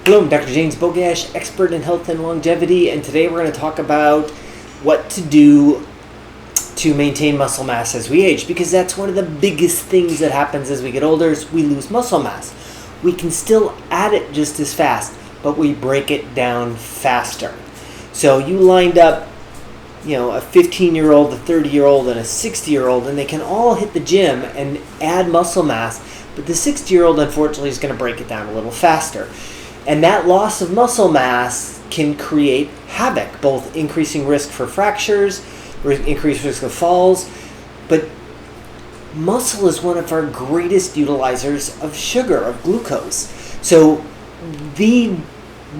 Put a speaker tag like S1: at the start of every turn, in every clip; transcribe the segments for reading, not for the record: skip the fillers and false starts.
S1: Hello, I'm Dr. James Bogash, expert in health and longevity, and today we're going to talk about what to do to maintain muscle mass as we age, because that's one of the biggest things that happens as we get older is we lose muscle mass. We can still add it just as fast, but we break it down faster. So you lined up, a 15-year-old, a 30-year-old, and a 60-year-old, and they can all hit the gym and add muscle mass, but the 60-year-old, unfortunately, is going to break it down a little faster. And that loss of muscle mass can create havoc, both increasing risk for fractures, increased risk of falls, but muscle is one of our greatest utilizers of sugar, of glucose. So the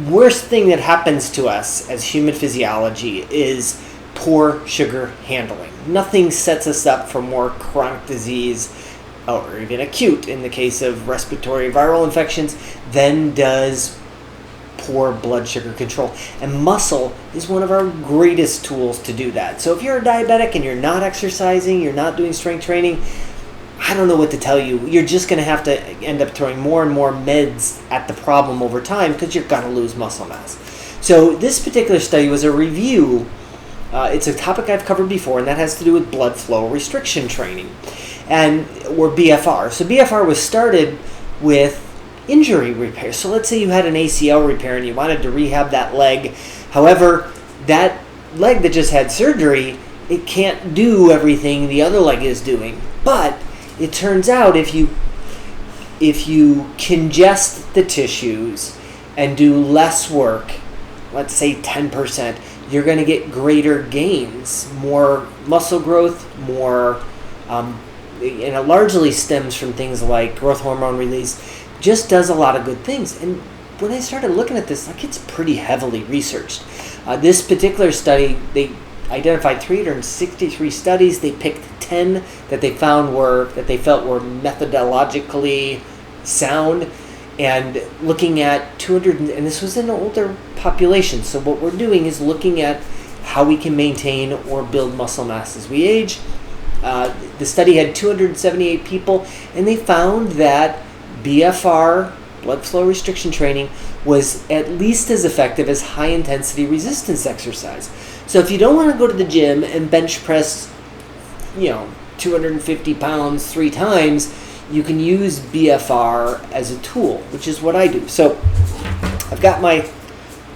S1: worst thing that happens to us as human physiology is poor sugar handling. Nothing sets us up for more chronic disease, or even acute in the case of respiratory viral infections, than does poor blood sugar control. And muscle is one of our greatest tools to do that. So if you're a diabetic and you're not exercising, you're not doing strength training, I don't know what to tell you. You're just going to have to end up throwing more and more meds at the problem over time because you're going to lose muscle mass. So this particular study was a review. It's a topic I've covered before, and that has to do with blood flow restriction training, or BFR. So BFR was started with injury repair. So let's say you had an ACL repair and you wanted to rehab that leg. However, that leg that just had surgery, it can't do everything the other leg is doing. But it turns out if you congest the tissues and do less work, let's say 10%, you're going to get greater gains, more muscle growth, more, and it largely stems from things like growth hormone release. Just does a lot of good things. And when I started looking at this, it's pretty heavily researched. This particular study, they identified 363 studies. They picked 10 that they felt were methodologically sound, and looking at 200, and this was in an older population. So what we're doing is looking at how we can maintain or build muscle mass as we age. The study had 278 people, and they found that BFR, blood flow restriction training, was at least as effective as high-intensity resistance exercise. So if you don't want to go to the gym and bench press, 250 pounds 3 times, you can use BFR as a tool, which is what I do. So I've got my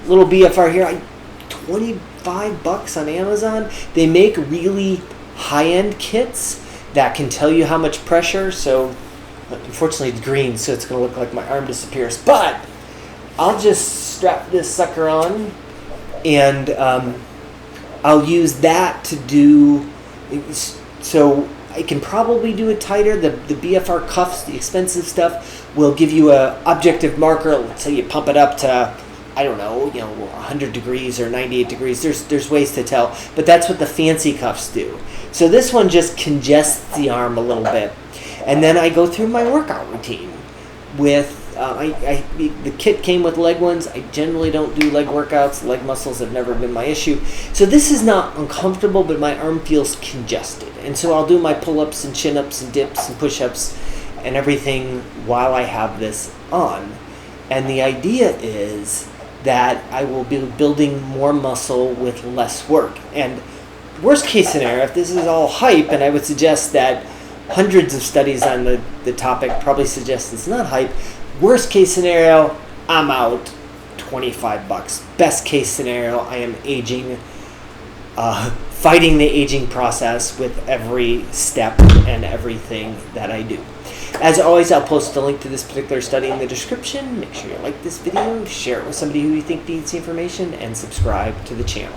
S1: little BFR here. $25 on Amazon. They make really high-end kits that can tell you how much pressure. So unfortunately it's green, so it's going to look like my arm disappears. But I'll just strap this sucker on, and I'll use that to do. So I can probably do it tighter. The BFR cuffs, the expensive stuff, will give you a objective marker. Let's say you pump it up to, 100 degrees or 98 degrees. There's ways to tell, but that's what the fancy cuffs do. So this one just congests the arm a little bit. And then I go through my workout routine with, the kit came with leg ones. I generally don't do leg workouts. Leg muscles have never been my issue. So this is not uncomfortable, but my arm feels congested. And so I'll do my pull-ups and chin-ups and dips and push-ups and everything while I have this on. And the idea is that I will be building more muscle with less work. And worst case scenario, if this is all hype, and I would suggest that hundreds of studies on the topic probably suggest it's not hype. Worst case scenario, I'm out $25. Best case scenario, I am aging, fighting the aging process with every step and everything that I do. As always, I'll post a link to this particular study in the description. Make sure you like this video, share it with somebody who you think needs the information, and subscribe to the channel.